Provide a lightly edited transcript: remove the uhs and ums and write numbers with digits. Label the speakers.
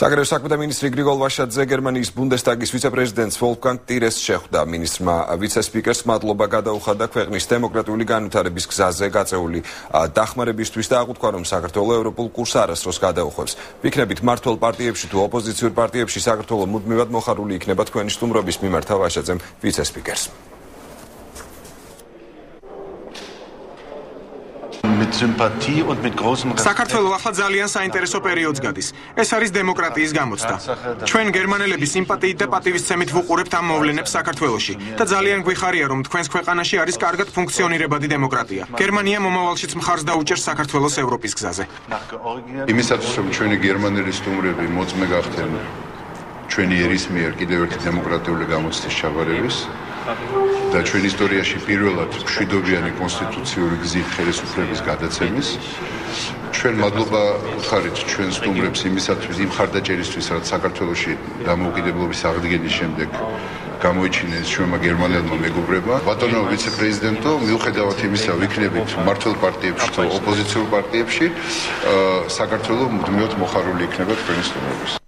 Speaker 1: საგარეო საქმეთა მინისტრი გრიგოლ ვაშაძე გერმანიის ბუნდესტაგის ვიცე-პრეზიდენტს ვოლფგანგ ტირეს შეხვდა. მინისტრმა ვიცე-სპიკერს მადლობა გადაუხადა ქვეყნის დემოკრატიული განვითარების გზაზე გაწეული დახმარებისთვის და აღუთქვა, რომ საქართველო ევროპულ კურსს არასდროს გადაუხვევს. ვიქნებით მმართველ პარტიებში თუ ოპოზიციურ პარტიებში საქართველო მუდმივად მოხარული იქნება თქვენი სტუმრობის მიმართა ვაშაძემ ვიცე-სპიკერს.
Speaker 2: საქართველო ახლა ძალიან საინტერესო პერიოდს გადის. ეს არის დემოკრატიის გამოცდა. ჩვენ გერმანელები სიმპათიით და პატივისცემით ვუყურებთ ამ მოვლენებს საქართველოში და ძალიან გვიხარია, რომ თქვენს ქვეყანაში არის კარგად ფუნქციონირებადი დემოკრატია. გერმანია მომავალშიც მხარს დაუჭერს საქართველოს ევროპის გზაზე.
Speaker 3: იმისათვის, რომ ჩვენი გერმანელი სტუმრები მოწმე გახდნენ ჩვენი ერის მიერ კიდევ ერთი დემოკრატიული გამოცდის ჩაბარების და ჩვენ ისტორიაში პირველად მშვიდობიანი კონსტიტუციური გზით ხელისუფლების გადაცემის. ჩვენ მადლობა ვუხარით ჩვენ სტუმრებს იმისათვის, იმ მხარდაჭერისთვის, რაც საქართველოში დამოუკიდებლობის აღდგენის შემდეგ გამოიჩინეს ჩვენმა გერმანელმა მეგობრებმა. ბატონო ვიცე-პრეზიდენტო, მიუხედავად იმისა, ვიქნებით მმართველ პარტიებში თუ ოპოზიციურ პარტიებში, საქართველო მუდმივად მოხარული იქნება თქვენი სტუმრობის.